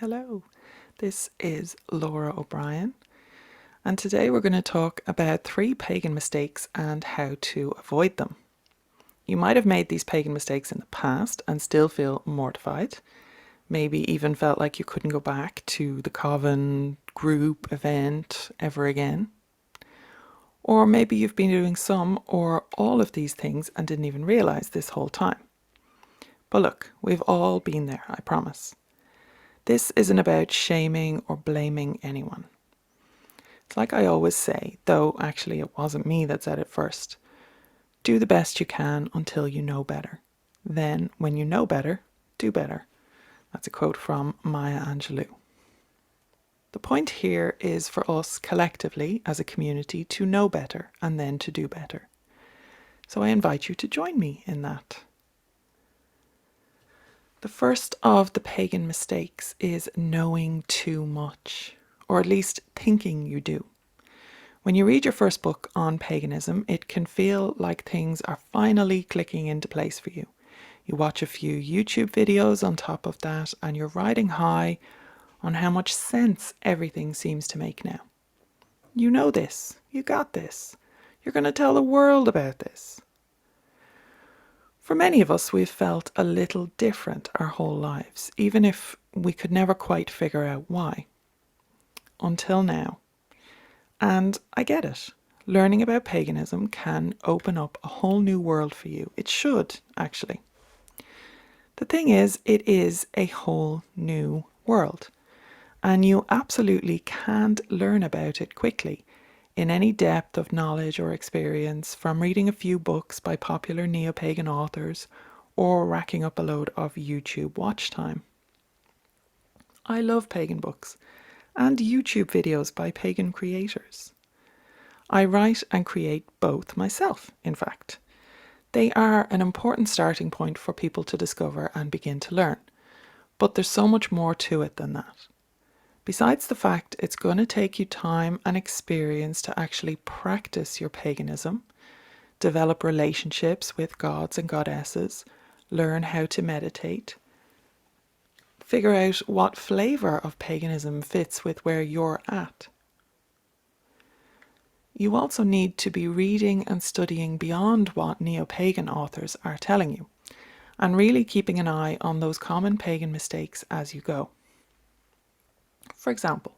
Hello, this is Laura O'Brien, and today we're going to talk about 3 pagan mistakes and how to avoid them. You might have made these pagan mistakes in the past and still feel mortified, maybe even felt like you couldn't go back to the Coven group event ever again. Or maybe you've been doing some or all of these things and didn't even realize this whole time. But look, we've all been there, I promise. This isn't about shaming or blaming anyone. It's like I always say, though actually it wasn't me that said it first. Do the best you can until you know better. Then, when you know better, do better. That's a quote from Maya Angelou. The point here is for us collectively as a community to know better and then to do better. So I invite you to join me in that. The first of the pagan mistakes is knowing too much, or at least thinking you do. When you read your first book on paganism, it can feel like things are finally clicking into place for you. You watch a few YouTube videos on top of that, and you're riding high on how much sense everything seems to make now. You know this. You got this. You're going to tell the world about this. For many of us, we've felt a little different our whole lives, even if we could never quite figure out why. Until now. And I get it. Learning about paganism can open up a whole new world for you. It should, actually. The thing is, it is a whole new world. And you absolutely can't learn about it quickly in any depth of knowledge or experience from reading a few books by popular neo-pagan authors or racking up a load of YouTube watch time. I love pagan books and YouTube videos by pagan creators. I write and create both myself, in fact. They are an important starting point for people to discover and begin to learn. But there's so much more to it than that. Besides the fact it's going to take you time and experience to actually practice your paganism, develop relationships with gods and goddesses, learn how to meditate, figure out what flavour of paganism fits with where you're at. You also need to be reading and studying beyond what neo-pagan authors are telling you, and really keeping an eye on those common pagan mistakes as you go. For example,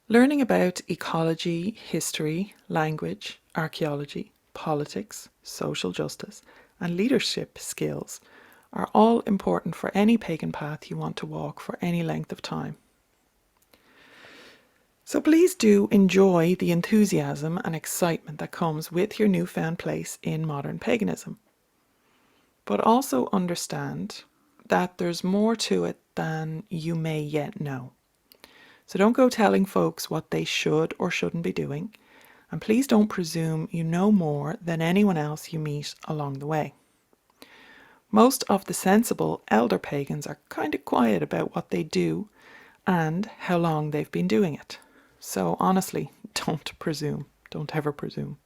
learning about ecology, history, language, archaeology, politics, social justice, and leadership skills are all important for any pagan path you want to walk for any length of time. So please do enjoy the enthusiasm and excitement that comes with your newfound place in modern paganism. But also understand that there's more to it than you may yet know. So don't go telling folks what they should or shouldn't be doing, and please don't presume you know more than anyone else you meet along the way. Most of the sensible elder pagans are kind of quiet about what they do and how long they've been doing it. So honestly, don't presume. Don't ever presume.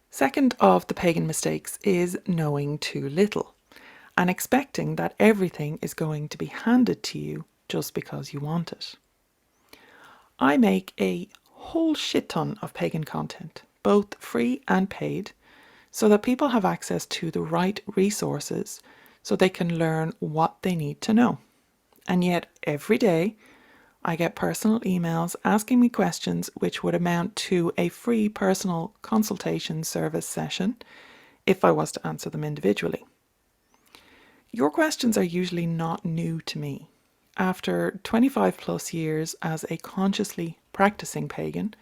Second of the pagan mistakes is knowing too little and expecting that everything is going to be handed to you just because you want it. I make a whole shit ton of pagan content, both free and paid, so that people have access to the right resources so they can learn what they need to know. And yet every day I get personal emails asking me questions which would amount to a free personal consultation service session if I was to answer them individually. Your questions are usually not new to me. After 25 plus years as a consciously practicing pagan,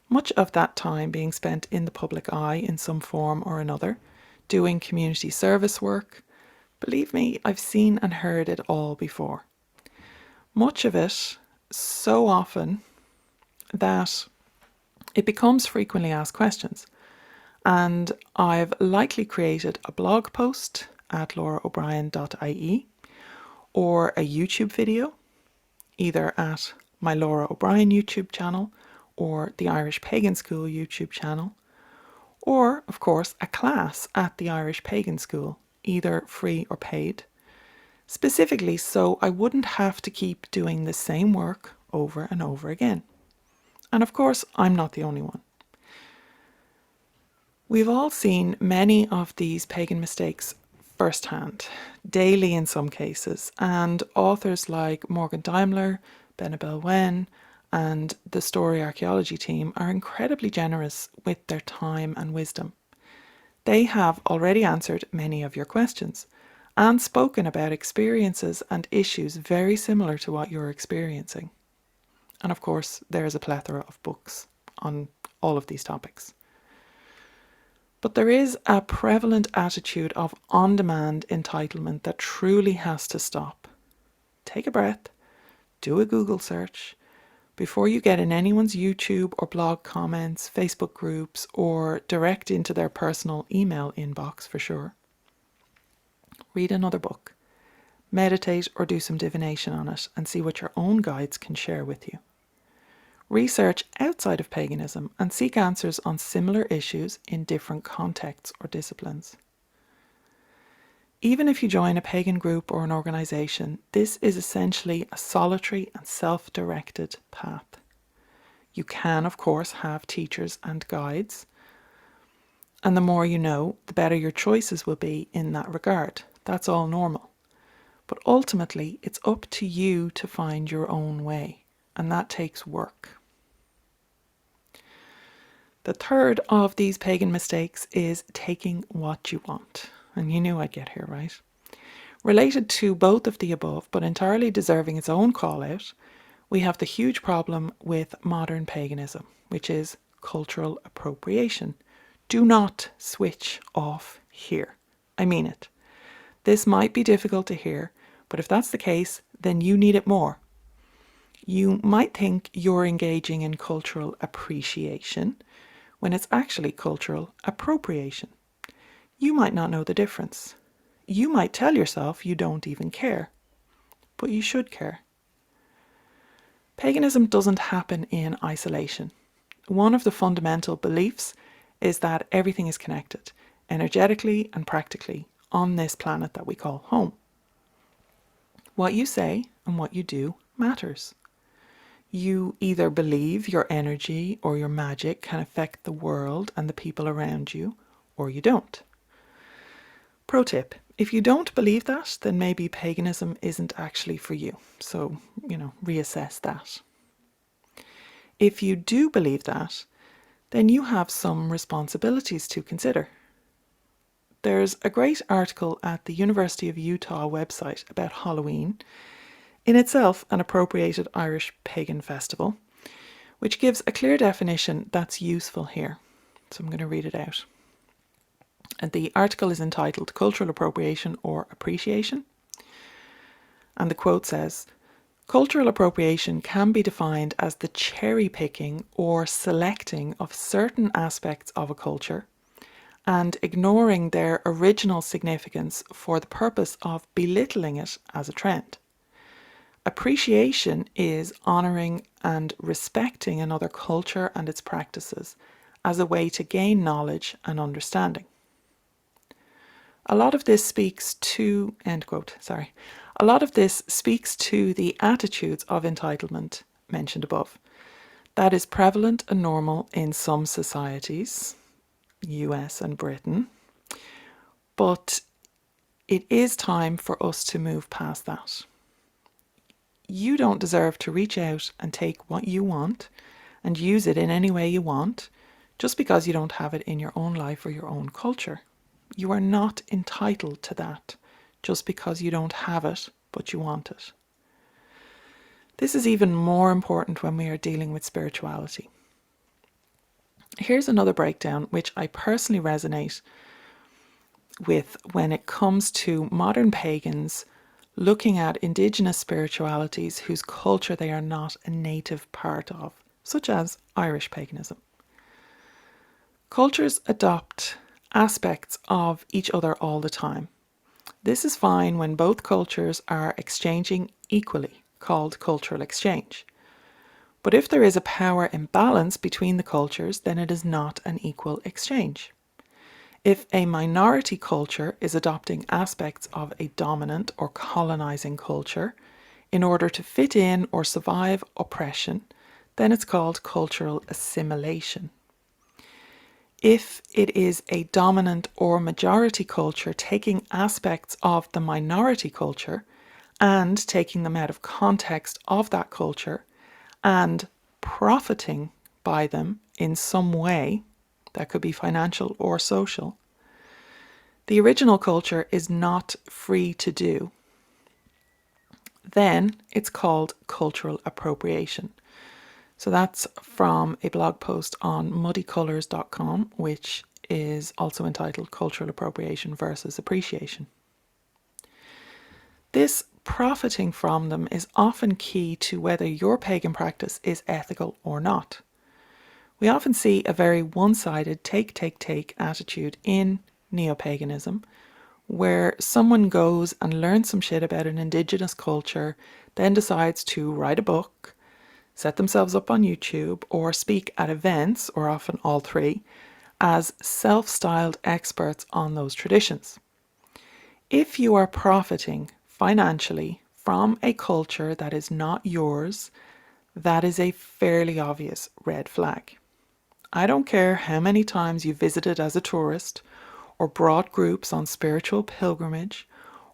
much of that time being spent in the public eye in some form or another, doing community service work, believe me, I've seen and heard it all before. Much of it so often that it becomes frequently asked questions. And I've likely created a blog post at loraobrien.ie or a YouTube video, either at my Lora O'Brien YouTube channel or the Irish Pagan School YouTube channel, or, of course, a class at the Irish Pagan School, either free or paid, specifically so I wouldn't have to keep doing the same work over and over again. And of course, I'm not the only one. We've all seen many of these pagan mistakes firsthand, daily in some cases, and authors like Morgan Daimler, Benabel Wen, and the Story Archaeology team are incredibly generous with their time and wisdom. They have already answered many of your questions and spoken about experiences and issues very similar to what you're experiencing. And of course, there is a plethora of books on all of these topics. But there is a prevalent attitude of on-demand entitlement that truly has to stop. Take a breath, do a Google search, before you get in anyone's YouTube or blog comments, Facebook groups, or direct into their personal email inbox for sure. Read another book, meditate or do some divination on it and see what your own guides can share with you. Research outside of paganism and seek answers on similar issues in different contexts or disciplines. Even if you join a pagan group or an organisation, this is essentially a solitary and self-directed path. You can, of course, have teachers and guides, and the more you know, the better your choices will be in that regard. That's all normal. But ultimately, it's up to you to find your own way, and that takes work. The third of these pagan mistakes is taking what you want. And you knew I'd get here, right? Related to both of the above, but entirely deserving its own call out, we have the huge problem with modern paganism, which is cultural appropriation. Do not switch off here. I mean it. This might be difficult to hear, but if that's the case, then you need it more. You might think you're engaging in cultural appreciation when it's actually cultural appropriation. You might not know the difference. You might tell yourself you don't even care, but you should care. Paganism doesn't happen in isolation. One of the fundamental beliefs is that everything is connected, energetically and practically, on this planet that we call home. What you say and what you do matters. You either believe your energy or your magic can affect the world and the people around you, or you don't. Pro tip, if you don't believe that, then maybe paganism isn't actually for you. So, reassess that. If you do believe that, then you have some responsibilities to consider. There's a great article at the University of Utah website about Halloween, in itself an appropriated Irish pagan festival, which gives a clear definition that's useful here. So I'm going to read it out. And the article is entitled Cultural Appropriation or Appreciation. And the quote says, cultural appropriation can be defined as the cherry picking or selecting of certain aspects of a culture and ignoring their original significance for the purpose of belittling it as a trend. Appreciation is honouring and respecting another culture and its practices as a way to gain knowledge and understanding. A lot of this speaks to, a lot of this speaks to the attitudes of entitlement mentioned above. That is prevalent and normal in some societies, US and Britain, but it is time for us to move past that. You don't deserve to reach out and take what you want and use it in any way you want just because you don't have it in your own life or your own culture. You are not entitled to that just because you don't have it, but you want it. This is even more important when we are dealing with spirituality. Here's another breakdown which I personally resonate with when it comes to modern pagans looking at indigenous spiritualities whose culture they are not a native part of, such as Irish paganism. Cultures adopt aspects of each other all the time. This is fine when both cultures are exchanging equally, called cultural exchange. But if there is a power imbalance between the cultures, then it is not an equal exchange. If a minority culture is adopting aspects of a dominant or colonizing culture in order to fit in or survive oppression, then it's called cultural assimilation. If it is a dominant or majority culture taking aspects of the minority culture and taking them out of context of that culture and profiting by them in some way, that could be financial or social, the original culture is not free to do, then it's called cultural appropriation. So that's from a blog post on muddycolours.com, which is also entitled Cultural Appropriation versus Appreciation. This profiting from them is often key to whether your pagan practice is ethical or not. We often see a very one-sided take attitude in neo-paganism, where someone goes and learns some shit about an indigenous culture, then decides to write a book, set themselves up on YouTube, or speak at events, or often all three, as self-styled experts on those traditions. If you are profiting financially from a culture that is not yours, that is a fairly obvious red flag. I don't care how many times you visited as a tourist, or brought groups on spiritual pilgrimage,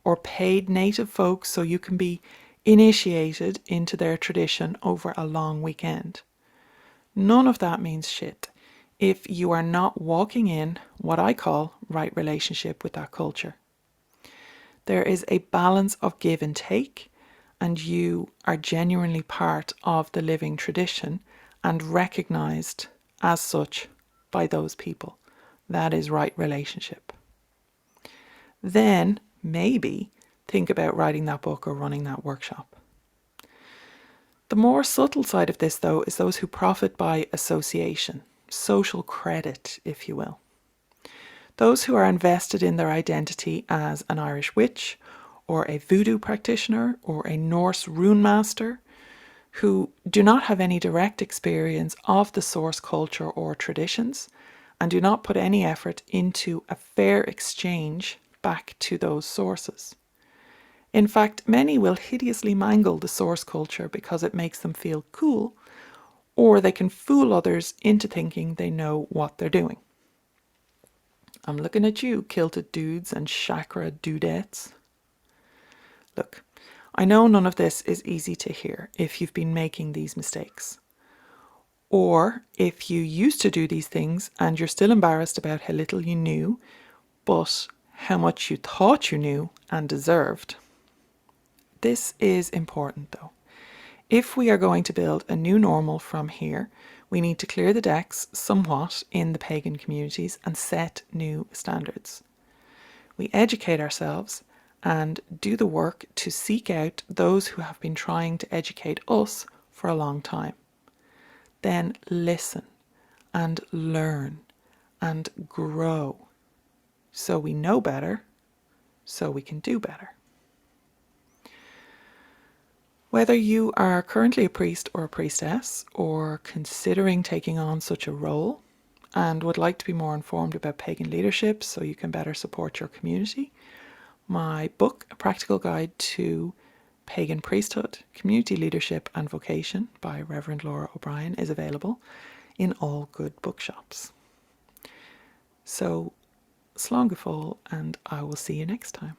or paid native folks so you can be initiated into their tradition over a long weekend. None of that means shit if you are not walking in what I call right relationship with that culture. There is a balance of give and take, and you are genuinely part of the living tradition and recognized as such by those people. That is right relationship. Then maybe think about writing that book or running that workshop. The more subtle side of this, though, is those who profit by association, social credit, if you will. Those who are invested in their identity as an Irish witch, or a voodoo practitioner, or a Norse rune master, who do not have any direct experience of the source culture or traditions, and do not put any effort into a fair exchange back to those sources. In fact, many will hideously mangle the source culture because it makes them feel cool, or they can fool others into thinking they know what they're doing. I'm looking at you, kilted dudes and chakra dudettes. Look, I know none of this is easy to hear if you've been making these mistakes. Or if you used to do these things and you're still embarrassed about how little you knew, but how much you thought you knew and deserved. This is important though. If we are going to build a new normal from here, we need to clear the decks somewhat in the pagan communities and set new standards. We educate ourselves and do the work to seek out those who have been trying to educate us for a long time. Then listen and learn and grow so we know better, so we can do better. Whether you are currently a priest or a priestess, or considering taking on such a role, and would like to be more informed about pagan leadership so you can better support your community, my book, A Practical Guide to Pagan Priesthood, Community Leadership and Vocation by Reverend Lora O'Brien, is available in all good bookshops. So, slán go fóill, and I will see you next time.